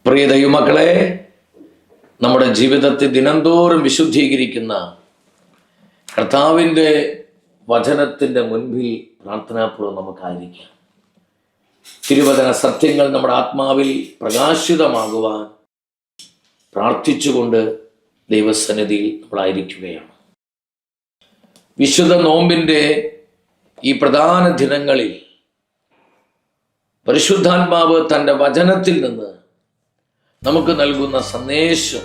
പ്രിയ ദൈവമക്കളെ, നമ്മുടെ ജീവിതത്തെ ദിനംതോറും വിശുദ്ധീകരിക്കുന്ന കർത്താവിൻ്റെ വചനത്തിൻ്റെ മുൻപിൽ പ്രാർത്ഥനാപൂർവ്വം നമുക്കായിരിക്കാം. തിരുവചന സത്യങ്ങൾ നമ്മുടെ ആത്മാവിൽ പ്രകാശിതമാകുവാൻ പ്രാർത്ഥിച്ചുകൊണ്ട് ദൈവസന്നിധിയിൽ നമ്മളായിരിക്കുകയാണ്. വിശുദ്ധ നോമ്പിൻ്റെ ഈ പ്രധാന ദിനങ്ങളിൽ പരിശുദ്ധാത്മാവ് തൻ്റെ വചനത്തിൽ നിന്ന് നമുക്ക് നൽകുന്ന സന്ദേശം,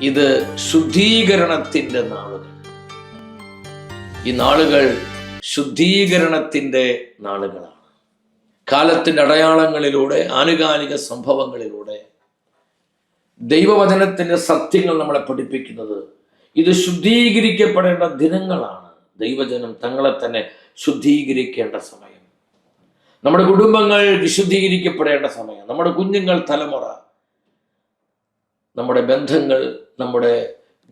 ഇത് ശുദ്ധീകരണത്തിൻ്റെ നാളുകൾ. ഈ നാളുകൾ ശുദ്ധീകരണത്തിൻ്റെ നാളുകളാണ്. കാലത്തിൻ്റെ അടയാളങ്ങളിലൂടെ, ആനുകാലിക സംഭവങ്ങളിലൂടെ ദൈവവചനത്തിൻ്റെ സത്യങ്ങൾ നമ്മളെ പഠിപ്പിക്കുന്നത് ഇത് ശുദ്ധീകരിക്കപ്പെടേണ്ട ദിനങ്ങളാണ്. ദൈവജനം തങ്ങളെ തന്നെ ശുദ്ധീകരിക്കേണ്ട സമയം, നമ്മുടെ കുടുംബങ്ങൾ വിശുദ്ധീകരിക്കപ്പെടേണ്ട സമയം, നമ്മുടെ കുഞ്ഞുങ്ങൾ, തലമുറ, നമ്മുടെ ബന്ധങ്ങൾ, നമ്മുടെ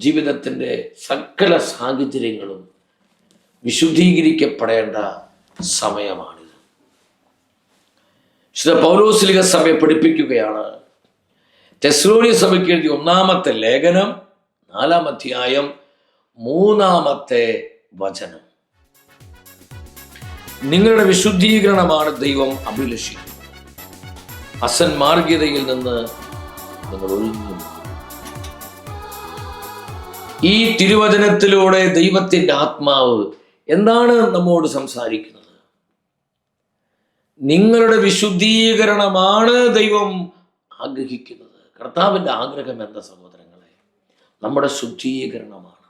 ജീവിതത്തിൻ്റെ സകല സാഹചര്യങ്ങളും വിശുദ്ധീകരിക്കപ്പെടേണ്ട സമയമാണിത്. വിശുദ്ധ പൗലോസ്ലീഹ സഭയെ പഠിപ്പിക്കുകയാണ്. തെസ്സലോനിയ സഭയ്ക്ക് എഴുതിയ ഒന്നാമത്തെ ലേഖനം 4-ാം അധ്യായം 3-ാമത്തെ വചനം. നിങ്ങളുടെ വിശുദ്ധീകരണമാണ് ദൈവം അഭിലഷിക്കുന്നത്. അസന്മാർഗ്ഗതയിൽ നിന്ന് നിങ്ങൾ ഒഴിഞ്ഞു. ഈ തിരുവചനത്തിലൂടെ ദൈവത്തിൻ്റെ ആത്മാവ് എന്താണ് നമ്മോട് സംസാരിക്കുന്നത്? നിങ്ങളുടെ വിശുദ്ധീകരണമാണ് ദൈവം ആഗ്രഹിക്കുന്നത്. കർത്താവിൻ്റെ ആഗ്രഹം എന്താ സഹോദരങ്ങളെ? നമ്മുടെ ശുദ്ധീകരണമാണ്.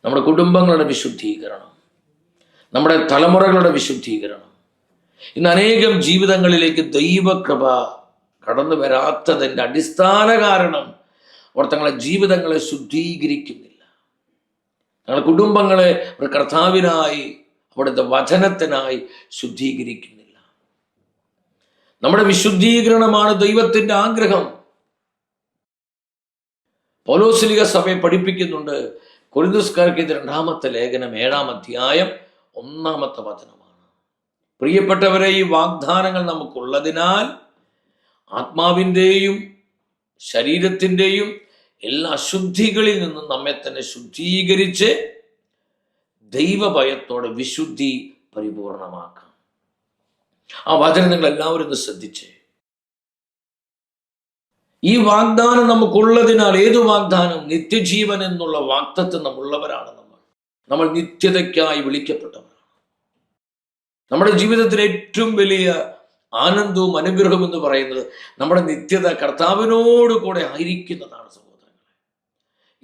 നമ്മുടെ കുടുംബങ്ങളുടെ വിശുദ്ധീകരണം, നമ്മുടെ തലമുറകളുടെ വിശുദ്ധീകരണം. ഇന്ന് അനേകം ജീവിതങ്ങളിലേക്ക് ദൈവകൃപ കടന്നു വരാത്തതിൻ്റെ അടിസ്ഥാന കാരണം അവർ തങ്ങളുടെ ജീവിതങ്ങളെ ശുദ്ധീകരിക്കുന്നില്ല. തങ്ങളുടെ കുടുംബങ്ങളെ അവർ കർത്താവിനായി, അവിടുത്തെ വചനത്തിനായി ശുദ്ധീകരിക്കുന്നില്ല. നമ്മുടെ വിശുദ്ധീകരണമാണ് ദൈവത്തിൻ്റെ ആഗ്രഹം. പൗലോസ്ലീഹ സഭയെ പഠിപ്പിക്കുന്നുണ്ട്. കൊരിന്ത്യർക്കാർക്ക് 2-ാമത്തെ ലേഖനം 7-ാം അധ്യായം 1-ാമത്തെ വചനമാണ്. പ്രിയപ്പെട്ടവരെ, ഈ വാഗ്ദാനങ്ങൾ നമുക്കുള്ളതിനാൽ ആത്മാവിൻ്റെയും ശരീരത്തിൻ്റെയും എല്ലാ അശുദ്ധികളിൽ നിന്നും നമ്മെ തന്നെ ശുദ്ധീകരിച്ച് ദൈവഭയത്തോടെ വിശുദ്ധി പരിപൂർണമാക്കാം. ആ വചനം നിങ്ങൾ എല്ലാവരും ഒന്ന് ശ്രദ്ധിച്ചേ. ഈ വാഗ്ദാനം നമുക്കുള്ളതിനാൽ, ഏതു വാഗ്ദാനം? നിത്യജീവൻ എന്നുള്ള വാഗ്ദത്തം നമ്മളുള്ളവരാണ്. നമ്മൾ നിത്യതയ്ക്കായി വിളിക്കപ്പെട്ടവരാണ്. നമ്മുടെ ജീവിതത്തിലെ ഏറ്റവും വലിയ ആനന്ദവും അനുഗ്രഹവും എന്ന് പറയുന്നത് നമ്മുടെ നിത്യത കർത്താവിനോട് കൂടെ ആയിരിക്കുന്നതാണ് സഹോദരങ്ങളെ.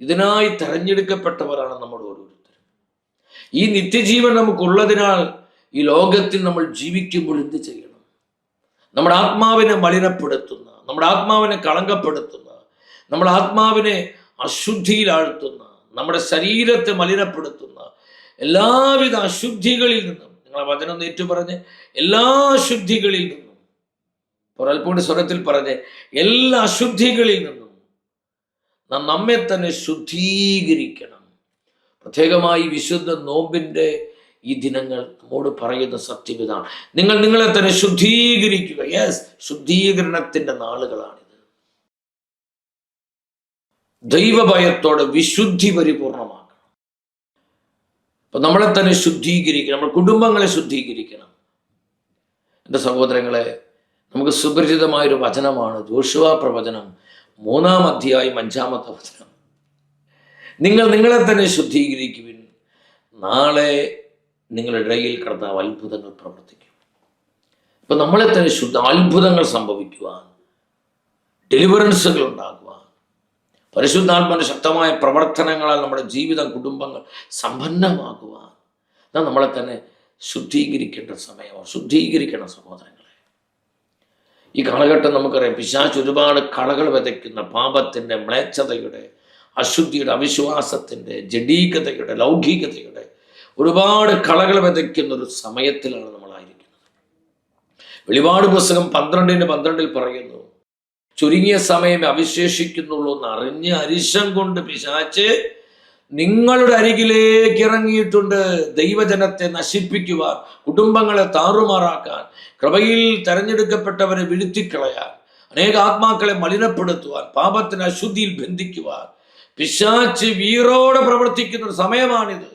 ഇതിനായി തെരഞ്ഞെടുക്കപ്പെട്ടവരാണ് നമ്മൾ ഓരോരുത്തരും. ഈ നിത്യജീവൻ നമുക്കുള്ളതിനാൽ ഈ ലോകത്തിൽ നമ്മൾ ജീവിക്കുമ്പോൾ എന്ത് ചെയ്യണം? നമ്മുടെ ആത്മാവിനെ മലിനപ്പെടുത്തുന്ന, നമ്മുടെ ആത്മാവിനെ കളങ്കപ്പെടുത്തുന്ന, നമ്മുടെ ആത്മാവിനെ അശുദ്ധിയിലാഴ്ത്തുന്ന, നമ്മുടെ ശരീരത്തെ മലിനപ്പെടുത്തുന്ന എല്ലാവിധ അശുദ്ധികളിൽ നിന്നും, നിങ്ങളെ വചനം ഏറ്റു പറഞ്ഞ് എല്ലാ അശുദ്ധികളിൽ നിന്നും, ഒരൽപ്പൂടി സ്വരത്തിൽ പറഞ്ഞ് എല്ലാ അശുദ്ധികളിൽ നിന്നും നാം നമ്മെ തന്നെ ശുദ്ധീകരിക്കണം. പ്രത്യേകമായി വിശുദ്ധ നോമ്പിൻ്റെ ഈ ദിനങ്ങൾ നമ്മോട് പറയുന്ന സത്യം ഇതാണ്. നിങ്ങൾ നിങ്ങളെ തന്നെ ശുദ്ധീകരിക്കുക. യെസ്, ശുദ്ധീകരണത്തിൻ്റെ നാളുകളാണിത്. ദൈവഭയത്തോടെ വിശുദ്ധി പരിപൂർണമാക്കണം. അപ്പൊ നമ്മളെ തന്നെ ശുദ്ധീകരിക്കണം, നമ്മുടെ കുടുംബങ്ങളെ ശുദ്ധീകരിക്കണം. എൻ്റെ സഹോദരങ്ങളെ, നമുക്ക് സുപരിചിതമായൊരു വചനമാണ് യോശുവ പ്രവചനം 3-ാം അധ്യായം 5-ാമത്തെ വചനം. നിങ്ങൾ നിങ്ങളെ തന്നെ ശുദ്ധീകരിക്കുവിൻ, നാളെ നിങ്ങളുടെ ഇടയിൽ കർത്താവ് അത്ഭുതങ്ങൾ പ്രവർത്തിക്കും. അപ്പൊ നമ്മളെ തന്നെ അത്ഭുതങ്ങൾ സംഭവിക്കുവാൻ, ഡെലിവറൻസുകൾ ഉണ്ടാകുവാൻ, പരിശുദ്ധാത്മാവിന്റെ ശക്തമായ പ്രവർത്തനങ്ങളാൽ നമ്മുടെ ജീവിതം, കുടുംബങ്ങൾ സമ്പന്നമാകുവാൻ നാം നമ്മളെ തന്നെ ശുദ്ധീകരിക്കേണ്ട സമയമാണ്. ശുദ്ധീകരിക്കണം സഹോദരങ്ങളെ. ഈ കാലഘട്ടം നമുക്കറിയാം, പിശാച് ഒരുപാട് കളകൾ വിതയ്ക്കുന്ന പാപത്തിൻ്റെ, മ്ലേച്ഛതയുടെ, അശുദ്ധിയുടെ, അവിശ്വാസത്തിൻ്റെ, ജഡീകതയുടെ, ലൗകികതയുടെ ഒരുപാട് കളകൾ വിതയ്ക്കുന്ന ഒരു സമയത്തിലാണ് നമ്മളായിരിക്കുന്നത്. വെളിപാട് പുസ്തകം 12:12 പറയുന്നു, ചുരുങ്ങിയ സമയമേ അവിശേഷിക്കുന്നുള്ളൂ എന്ന് അറിഞ്ഞ് അരിശം കൊണ്ട് പിശാച് നിങ്ങളുടെ അരികിലേക്ക് ഇറങ്ങിയിട്ടുണ്ട്. ദൈവജനത്തെ നശിപ്പിക്കുവാൻ, കുടുംബങ്ങളെ താറുമാറാക്കാൻ, കൃപയിൽ തെരഞ്ഞെടുക്കപ്പെട്ടവരെ വീഴ്ത്തിക്കളയാൻ, അനേക ആത്മാക്കളെ മലിനപ്പെടുത്തുവാൻ, പാപത്തിന് അശുദ്ധിയിൽ ബന്ധിക്കുവാൻ പിശാച് വീറോടെ പ്രവർത്തിക്കുന്ന ഒരു സമയമാണിത്.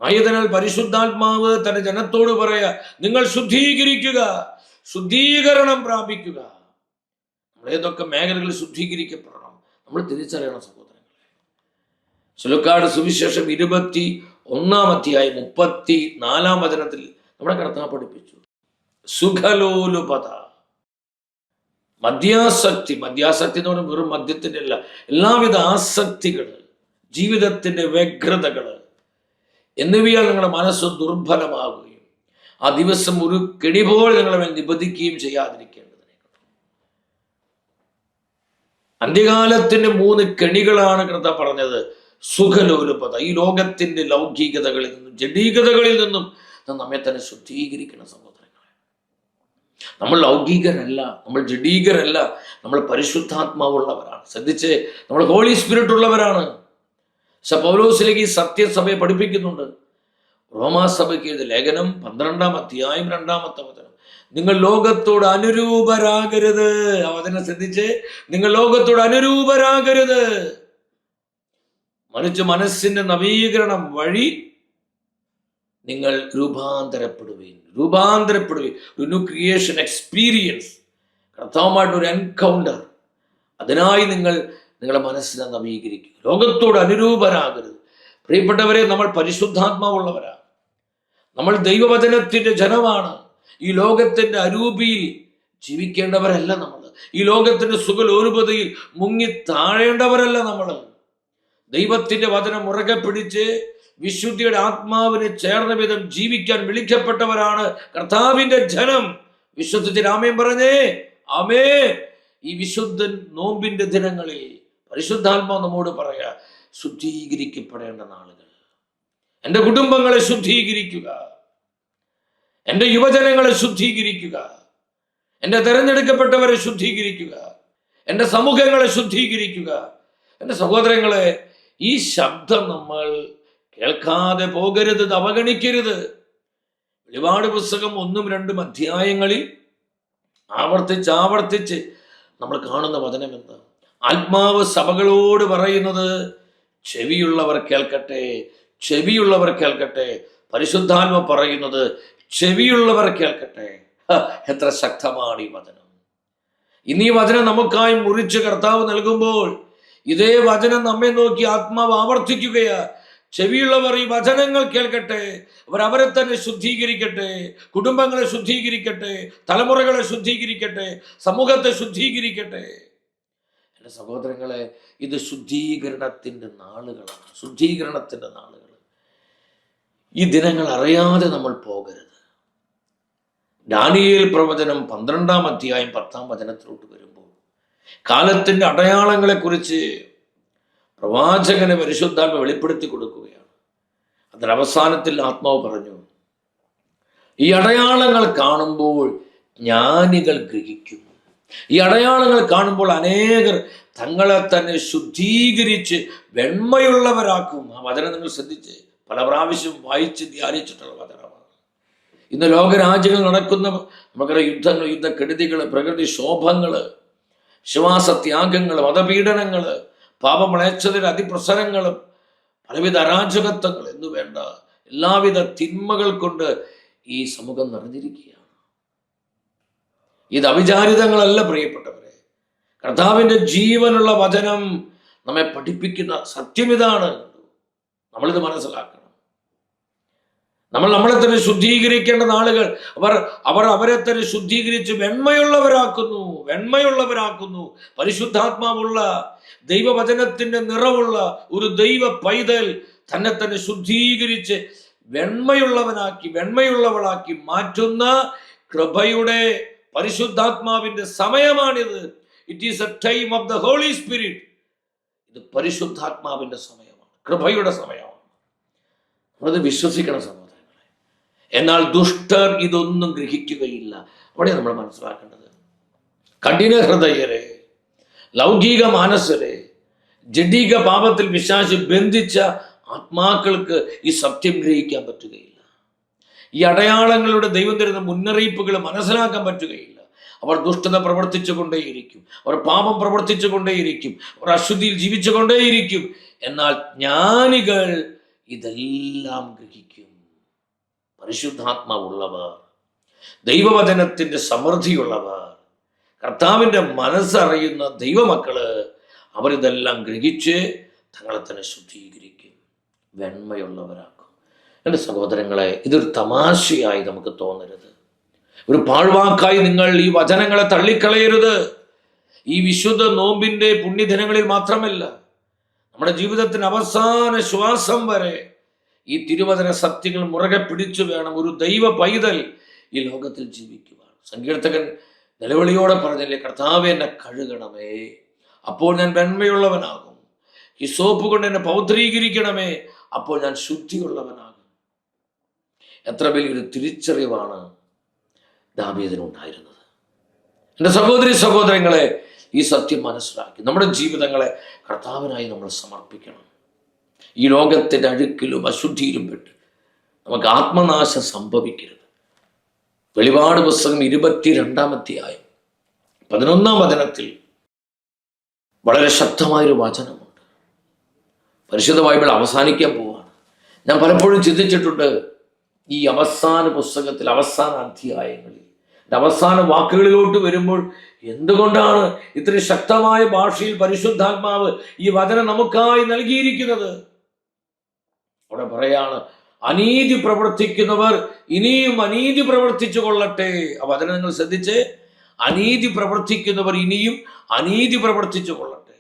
ആയതിനാൽ പരിശുദ്ധാത്മാവ് തന്റെ ജനത്തോട് പറയാ, നിങ്ങൾ ശുദ്ധീകരിക്കുക, ശുദ്ധീകരണം പ്രാപിക്കുക. നമ്മൾ ഏതൊക്കെ മേഖലകളിൽ ശുദ്ധീകരിക്കപ്പെടണം നമ്മൾ തിരിച്ചറിയണം സഹോദരങ്ങളെ. സുലുക്കാട് സുവിശേഷം 21 34 നമ്മുടെ കർത്താവ് പഠിപ്പിച്ചു, സുഖലോലുപത, മദ്യാസക്തി എന്ന് പറഞ്ഞാൽ വെറും മദ്യത്തിന്റെ അല്ല, എല്ലാവിധ ആസക്തികൾ, ജീവിതത്തിന്റെ വ്യഗ്രതകൾ എന്നിവയാൽ നിങ്ങളുടെ മനസ്സ് ദുർബലമാകുകയും ആ ദിവസം ഒരു കെടിപോൾ നിങ്ങളെ നിബന്ധിക്കുകയും ചെയ്യാതിരിക്കേണ്ടതിനെ. അന്ത്യകാലത്തിന്റെ 3 കെണികളാണ് കർത്താവ് പറഞ്ഞത്. സുഖലോലുപത, ഈ ലോകത്തിന്റെ ലൗകികതകളിൽ നിന്നും ജഡീകതകളിൽ നിന്നും നമ്മെ തന്നെ ശുദ്ധീകരിക്കണം സഹോദരങ്ങളെ. നമ്മൾ ലൗകികരല്ല, നമ്മൾ ജഡീകരല്ല, നമ്മൾ പരിശുദ്ധാത്മാവുള്ളവരാണ്. ശ്രദ്ധിച്ച്, നമ്മൾ ഹോളി സ്പിരിറ്റ് ഉള്ളവരാണ്. പൗലോസിലേക്ക് ഈ സത്യസഭയെ പഠിപ്പിക്കുന്നുണ്ട്. റോമാസഭയ്ക്ക് എഴുതിയ ലേഖനം 12 നിങ്ങൾ ലോകത്തോട് അനുരൂപരാകരുത്. ആ വചനം ശ്രദ്ധിച്ച്, നിങ്ങൾ ലോകത്തോട് അനുരൂപരാകരുത്, മറിച്ച് മനസ്സിന്റെ നവീകരണം വഴി നിങ്ങൾ രൂപാന്തരപ്പെടുവീൻ. ന്യൂ ക്രിയേഷൻ എക്സ്പീരിയൻസ്, കർത്താവുമായിട്ടൊരു എൻകൗണ്ടർ. അതിനായി നിങ്ങളുടെ മനസ്സിനെ നവീകരിക്കുക. ലോകത്തോട് അനുരൂപരാകരുത്. പ്രിയപ്പെട്ടവരെ, നമ്മൾ പരിശുദ്ധാത്മാവുള്ളവരാണ്. നമ്മൾ ദൈവവചനത്തിന്റെ ജനമാണ്. ഈ ലോകത്തിന്റെ അരൂപിയിൽ ജീവിക്കേണ്ടവരല്ല നമ്മൾ. ഈ ലോകത്തിന്റെ സുഖലോലുപതയിൽ മുങ്ങി താഴേണ്ടവരല്ല നമ്മൾ. ദൈവത്തിന്റെ വചനം മുറുകെ പിടിച്ച് വിശുദ്ധിയുടെ ആത്മാവിന് ചേർന്ന വിധം ജീവിക്കാൻ വിളിക്കപ്പെട്ടവരാണ് കർത്താവിന്റെ ജനം. വിശ്വസിച്ച് ആമേൻ പറഞ്ഞേ. ആമേൻ. ഈ വിശുദ്ധൻ നോമ്പിന്റെ ദിനങ്ങളിൽ പരിശുദ്ധാത്മാവ് നമ്മോട് പറയാ, ശുദ്ധീകരിക്കപ്പെടേണ്ട നാളുകൾ. എൻ്റെ കുടുംബങ്ങളെ ശുദ്ധീകരിക്കുക, എൻ്റെ യുവജനങ്ങളെ ശുദ്ധീകരിക്കുക, എൻ്റെ തെരഞ്ഞെടുക്കപ്പെട്ടവരെ ശുദ്ധീകരിക്കുക, എൻ്റെ സമൂഹങ്ങളെ ശുദ്ധീകരിക്കുക. എൻ്റെ സഹോദരങ്ങളെ, ഈ ശബ്ദം നമ്മൾ കേൾക്കാതെ പോകരുത്, അവഗണിക്കരുത്. വെളിപാട് പുസ്തകം 1-2 അധ്യായങ്ങളിൽ ആവർത്തിച്ച് നമ്മൾ കാണുന്ന വചനം എന്താ? ആത്മാവ് സഭകളോട് പറയുന്നത്, ചെവിയുള്ളവർ കേൾക്കട്ടെ, ചെവിയുള്ളവർ കേൾക്കട്ടെ. പരിശുദ്ധാത്മ പറയുന്നത്, ചെവിയുള്ളവർ കേൾക്കട്ടെ. എത്ര ശക്തമാണ് ഈ വചനം! ഇന്ന് ഈ വചനം നമുക്കായി മുറിച്ച് കർത്താവ് നൽകുമ്പോൾ ഇതേ വചനം നമ്മെ നോക്കി ആത്മാവ് ആവർത്തിക്കുകയാ. ചെവിയുള്ളവർ ഈ വചനങ്ങൾ കേൾക്കട്ടെ, അവരെ തന്നെ ശുദ്ധീകരിക്കട്ടെ, കുടുംബങ്ങളെ ശുദ്ധീകരിക്കട്ടെ, തലമുറകളെ ശുദ്ധീകരിക്കട്ടെ, സമൂഹത്തെ ശുദ്ധീകരിക്കട്ടെ. എൻ്റെ സഹോദരങ്ങളെ, ഇത് ശുദ്ധീകരണത്തിന്റെ നാളുകളാണ്, ശുദ്ധീകരണത്തിന്റെ നാളുകൾ. ഈ ദിനങ്ങൾ അറിയാതെ നമ്മൾ പോകരുത്. ദാനിയേൽ പ്രവചനം 12 വരുമ്പോൾ കാലത്തിന്റെ അടയാളങ്ങളെ കുറിച്ച് പ്രവാചകനെ പരിശുദ്ധാത്മ വെളിപ്പെടുത്തി കൊടുക്കുകയാണ്. അതിനവസാനത്തിൽ ആത്മാവ് പറഞ്ഞു, ഈ അടയാളങ്ങൾ കാണുമ്പോൾ ജ്ഞാനികൾ ഗ്രഹിക്കും. ഈ അടയാളങ്ങൾ കാണുമ്പോൾ അനേകർ തങ്ങളെ തന്നെ ശുദ്ധീകരിച്ച് വെണ്മയുള്ളവരാക്കും. ആ വചനം നിങ്ങൾ ശ്രദ്ധിച്ച് പല പ്രാവശ്യം വായിച്ച് ധ്യാനിച്ചിട്ടുള്ള വചനമാണ്. ഇന്ന് ലോകരാജ്യങ്ങൾ നടക്കുന്ന നമുക്കറിയാം, യുദ്ധങ്ങൾ, യുദ്ധക്കെടുതികൾ, പ്രകൃതിക്ഷോഭങ്ങള്, വിശ്വാസത്യാഗങ്ങൾ, മതപീഡനങ്ങള്, പാപമളച്ചതിന്റെ അതിപ്രസരങ്ങളും, പലവിധ അരാജകത്വങ്ങൾ എന്നു വേണ്ട എല്ലാവിധ തിന്മകൾ കൊണ്ട് ഈ സമൂഹം നിറഞ്ഞിരിക്കുകയാണ്. ഇത് അവിചാരിതങ്ങളല്ല പ്രിയപ്പെട്ടവരെ. കർത്താവിന്റെ ജീവനുള്ള വചനം നമ്മെ പഠിപ്പിക്കുന്ന സത്യം ഇതാണ്. നമ്മളിത് മനസ്സിലാക്കണം. നമ്മൾ നമ്മളെ തന്നെ ശുദ്ധീകരിക്കേണ്ട നാളുകൾ. അവർ അവരെ തന്നെ ശുദ്ധീകരിച്ച് വെണ്മയുള്ളവരാക്കുന്നു. പരിശുദ്ധാത്മാവുള്ള ദൈവവചനത്തിന്റെ നിറവുള്ള ഒരു ദൈവ പൈതൽ തന്നെ തന്നെ ശുദ്ധീകരിച്ച് വെണ്മയുള്ളവളാക്കി മാറ്റുന്ന കൃപയുടെ പരിശുദ്ധാത്മാവിന്റെ സമയമാണിത്. It is a time of the holy spirit. ഇത് പരിശുദ്ധാത്മാവിന്റെ സമയമാണ്, കൃപയുടെ സമയമാണ്. നമ്മളത് വിശ്വസിക്കണം സഹോദരങ്ങളെ. എന്നാൽ ദുഷ്ടർ ഇതൊന്നും ഗ്രഹിക്കുകയില്ല. അവിടെ നമ്മൾ മനസ്സിലാക്കേണ്ടത്, കഠിന ഹൃദയരെ, ലൗകിക മാനസരെ, ജഡിക പാപത്തിൽ പിശാച് ബന്ധിച്ച ആത്മാക്കൾക്ക് ഈ സത്യം ഗ്രഹിക്കാൻ പറ്റുകയില്ല. ഈ അടയാളങ്ങളുടെ ദൈവം തരുന്ന മുന്നറിയിപ്പുകൾ മനസ്സിലാക്കാൻ പറ്റുകയില്ല. അവർ ദുഷ്ടത പ്രവർത്തിച്ചു കൊണ്ടേയിരിക്കും, അവർ പാപം പ്രവർത്തിച്ചു കൊണ്ടേയിരിക്കും, അവർ അശുദ്ധിയിൽ ജീവിച്ചു കൊണ്ടേയിരിക്കും. എന്നാൽ ജ്ഞാനികൾ ഇതെല്ലാം ഗ്രഹിക്കും. പരിശുദ്ധാത്മാവുള്ളവർ, ദൈവവചനത്തിന്റെ സമൃദ്ധിയുള്ളവർ, കർത്താവിൻ്റെ മനസ്സറിയുന്ന ദൈവമക്കള്, അവരിതെല്ലാം ഗ്രഹിച്ച് തങ്ങളെ തന്നെ ശുദ്ധീകരിക്കും, വെണ്മയുള്ളവരാക്കും. എൻ്റെ സഹോദരങ്ങളെ, ഇതൊരു തമാശയായി നമുക്ക് തോന്നരുത്. ഒരു പാഴ്വാക്കായി നിങ്ങൾ ഈ വചനങ്ങളെ തള്ളിക്കളയരുത്. ഈ വിശുദ്ധ നോമ്പിന്റെ പുണ്യദിനങ്ങളിൽ മാത്രമല്ല, നമ്മുടെ ജീവിതത്തിന് അവസാന ശ്വാസം വരെ ഈ തിരുവചന സത്യങ്ങൾ മുറുകെ പിടിച്ചു വേണം ഒരു ദൈവ പൈതൽ ഈ ലോകത്തിൽ ജീവിക്കുവാൻ. സങ്കീർത്തകൻ നിലവിളിയോടെ പറഞ്ഞില്ലേ, കർത്താവേ എന്നെ കഴുകണമേ, അപ്പോൾ ഞാൻ വെണ്മയുള്ളവനാകും. ഈ സോപ്പ് കൊണ്ട് എന്നെ പൗത്രീകരിക്കണമേ, അപ്പോൾ ഞാൻ ശുദ്ധിയുള്ളവനാകും. എത്ര വലിയൊരു തിരിച്ചറിവാണ് ദാവീദിനുണ്ടായിരുന്നത്. എൻ്റെ സഹോദരി സഹോദരങ്ങളെ, ഈ സത്യം മനസ്സിലാക്കി നമ്മുടെ ജീവിതങ്ങളെ കർത്താവിനായി നമ്മൾ സമർപ്പിക്കണം. ഈ ലോകത്തിൻ്റെ അഴുക്കിലും അശുദ്ധിയിലും പെട്ട് നമുക്ക് ആത്മനാശം സംഭവിക്കരുത്. വെളിപാട് പുസ്തകം 22-ാം അധ്യായം 11-ാം വചനത്തിൽ വളരെ ശക്തമായൊരു വചനമുണ്ട്. പരിശുദ്ധ ബൈബിൾ അവസാനിക്കാൻ പോവാണ്. ഞാൻ പലപ്പോഴും ചിന്തിച്ചിട്ടുണ്ട്, ഈ അവസാന പുസ്തകത്തിൽ അവസാന അധ്യായങ്ങളിൽ അവസാന വാക്കുകളിലോട്ട് വരുമ്പോൾ എന്തുകൊണ്ടാണ് ഇത്രയും ശക്തമായ ഭാഷയിൽ പരിശുദ്ധാത്മാവ് ഈ വചനം നമുക്കായി നൽകിയിരിക്കുന്നത്? അവിടെ പറയാണ്, അനീതി പ്രവർത്തിക്കുന്നവർ ഇനിയും അനീതി പ്രവർത്തിച്ചു കൊള്ളട്ടെ. ആ വചനം നിങ്ങൾ ശ്രദ്ധിച്ച്, അനീതി പ്രവർത്തിക്കുന്നവർ ഇനിയും അനീതി പ്രവർത്തിച്ചു കൊള്ളട്ടെ.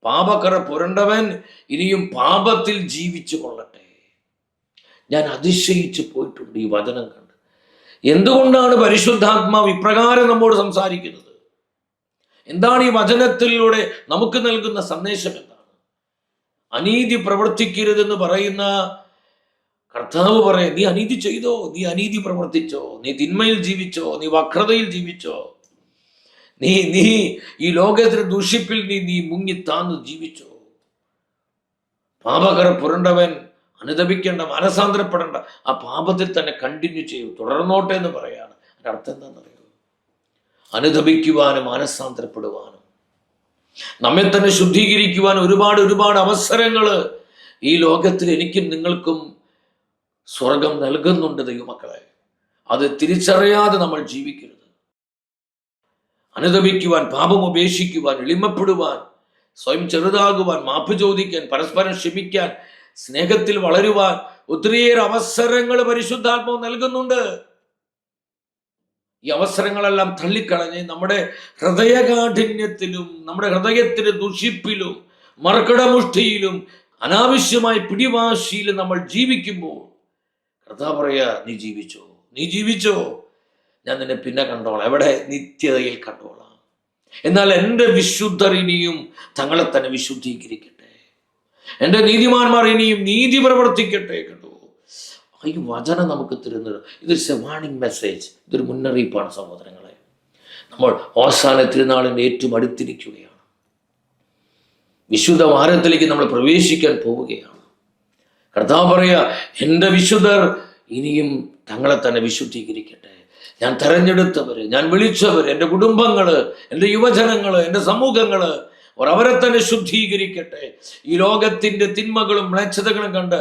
പാപക്കറ പുരണ്ടവൻ ഇനിയും പാപത്തിൽ ജീവിച്ചു കൊള്ളട്ടെ. ഞാൻ അതിശയിച്ചു പോയിട്ടുണ്ട് ഈ വചനം കണ്ട്. എന്തുകൊണ്ടാണ് പരിശുദ്ധാത്മാവ് ഇപ്രകാരം നമ്മോട് സംസാരിക്കുന്നത്? എന്താണ് ഈ വചനത്തിലൂടെ നമുക്ക് നൽകുന്ന സന്ദേശം? എന്താണ്? അനീതി പ്രവർത്തിക്കരുതെന്ന് പറയുന്ന കർത്താവ് പറയും, നീ അനീതി ചെയ്തോ, നീ അനീതി പ്രവർത്തിച്ചോ, നീ തിന്മയിൽ ജീവിച്ചോ, നീ വക്രതയിൽ ജീവിച്ചോ, നീ ഈ ലോകത്തിന് ദുഷിപ്പിൽ നീ മുങ്ങി താന്ന് ജീവിച്ചോ. പാപകര പുരണ്ടവൻ അനുദപിക്കേണ്ട, മനസാന്തരപ്പെടേണ്ട, ആ പാപത്തിൽ തന്നെ കണ്ടിന്യൂ ചെയ്യൂ, തുടർന്നോട്ടെ എന്ന് പറയാണ്. അതിൻ്റെ അർത്ഥം എന്താണെന്നറിയോ? അനുദപിക്കുവാനും മനസാന്തരപ്പെടുവാനും നമ്മെ തന്നെ ശുദ്ധീകരിക്കുവാനും ഒരുപാട് അവസരങ്ങൾ ഈ ലോകത്തിൽ എനിക്കും നിങ്ങൾക്കും സ്വർഗം നൽകുന്നുണ്ട് ദൈവമക്കളെ. അത് തിരിച്ചറിയാതെ നമ്മൾ ജീവിക്കരുത്. അനുദപിക്കുവാൻ, പാപം ഉപേക്ഷിക്കുവാൻ, എളിമപ്പെടുവാൻ, സ്വയം ചെറുതാകുവാൻ, മാപ്പ് ചോദിക്കാൻ, പരസ്പരം ക്ഷമിക്കാൻ, സ്നേഹത്തിൽ വളരുവാൻ ഒത്തിരിയേറെ അവസരങ്ങൾ പരിശുദ്ധാത്മാവ് നൽകുന്നുണ്ട്. ഈ അവസരങ്ങളെല്ലാം തള്ളിക്കളഞ്ഞ് നമ്മുടെ ഹൃദയകാഠിന്യത്തിലും നമ്മുടെ ഹൃദയത്തിന്റെ ദുഷിപ്പിലും മർക്കടമുഷ്ടിയിലും അനാവശ്യമായ പിടിവാശിയിലും നമ്മൾ ജീവിക്കുമ്പോൾ കർത്താവ് പറയാ, നീ ജീവിച്ചോ, ഞാൻ നിന്നെ പിന്നെ കണ്ടോളാം. എവിടെ? നിത്യതയിൽ കണ്ടോളാം. എന്നാൽ എൻ്റെ വിശുദ്ധർ ഇനിയും തങ്ങളെ തന്നെ വിശുദ്ധീകരിക്കട്ടെ, എൻ്റെ നീതിമാന്മാർ ഇനിയും നീതി പ്രവർത്തിക്കട്ടെ. കേട്ടോ, ഈ വചനം നമുക്ക് തരുന്നത് ഇതൊരു വാണിംഗ് മെസ്സേജ്, ഇതൊരു മുന്നറിയിപ്പാണ് സഹോദരങ്ങളെ. നമ്മൾ അവസാന തിരുനാളിൻ്റെ ഏറ്റവും അടുത്തിരിക്കുകയാണ്. വിശുദ്ധ വാരത്തിലേക്ക് നമ്മൾ പ്രവേശിക്കാൻ പോവുകയാണ്. കർത്താവ് പറയാ, എൻ്റെ വിശുദ്ധർ ഇനിയും തങ്ങളെ തന്നെ വിശുദ്ധീകരിക്കട്ടെ. ഞാൻ തെരഞ്ഞെടുത്തവര്, ഞാൻ വിളിച്ചവര്, എൻ്റെ കുടുംബങ്ങള്, എൻ്റെ യുവജനങ്ങള്, എൻ്റെ സമൂഹങ്ങള്, അവരെ തന്നെ ശുദ്ധീകരിക്കട്ടെ. ഈ ലോകത്തിന്റെ തിന്മകളും മ്ലേച്ഛതകളും കണ്ട്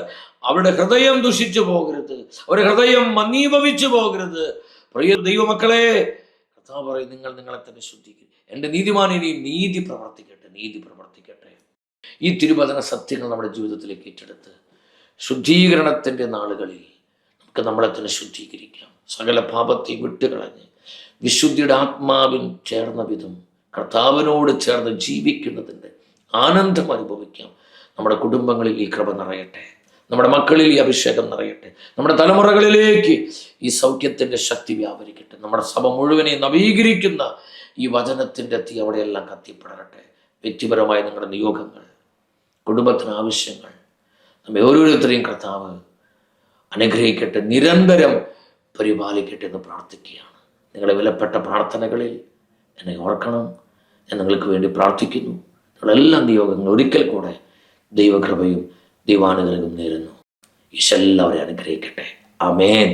അവരുടെ ഹൃദയം ദുഷിച്ചു പോകരുത്, അവരുടെ ഹൃദയം മന്ദീഭവിച്ചു പോകരുത്. പ്രിയ ദൈവമക്കളെ, കർത്താവ് പറയും, നിങ്ങളെ തന്നെ ശുദ്ധീകരിക്കും. എൻ്റെ നീതിമാൻ ഇനിയും നീതി പ്രവർത്തിക്കട്ടെ. ഈ തിരുവചന സത്യങ്ങൾ നമ്മുടെ ജീവിതത്തിലേക്ക് ഏറ്റെടുത്ത് ശുദ്ധീകരണത്തിൻ്റെ നാളുകളിൽ നമുക്ക് നമ്മളെ തന്നെ ശുദ്ധീകരിക്കാം. സകല പാപത്തെയും വിട്ടുകളഞ്ഞ് വിശുദ്ധിയുടെ ആത്മാവിൻ ചേർന്ന വിധം കർത്താവിനോട് ചേർന്ന് ജീവിക്കുന്നതിൻ്റെ ആനന്ദം അനുഭവിക്കാം. നമ്മുടെ കുടുംബങ്ങളിൽ ഈ കൃപ നിറയട്ടെ, നമ്മുടെ മക്കളിൽ ഈ അഭിഷേകം നിറയട്ടെ, നമ്മുടെ തലമുറകളിലേക്ക് ഈ സൗഖ്യത്തിൻ്റെ ശക്തി വ്യാപരിക്കട്ടെ. നമ്മുടെ സഭ മുഴുവനെ നവീകരിക്കുന്ന ഈ വചനത്തിൻ്റെ തീ അവിടെയെല്ലാം കത്തിപ്പടരട്ടെ. വ്യക്തിപരമായ നിങ്ങളുടെ നിയോഗങ്ങൾ, കുടുംബത്തിന് ആവശ്യങ്ങൾ, നമ്മെ ഓരോരുത്തരെയും കർത്താവ് അനുഗ്രഹിക്കട്ടെ, നിരന്തരം പരിപാലിക്കട്ടെ എന്ന് പ്രാർത്ഥിക്കുകയാണ്. നിങ്ങളുടെ വിലപ്പെട്ട പ്രാർത്ഥനകളിൽ എന്നെ ഓർക്കണം. ഞാൻ നിങ്ങൾക്ക് വേണ്ടി പ്രാർത്ഥിക്കുന്നു. നിങ്ങളെല്ലാ നിയോഗങ്ങളും ഒരിക്കൽ കൂടെ ദൈവകൃപയും ദൈവാനുഗ്രഹവും നേരുന്നു. ഈശോ എല്ലാവരെയും അനുഗ്രഹിക്കട്ടെ. ആമേൻ.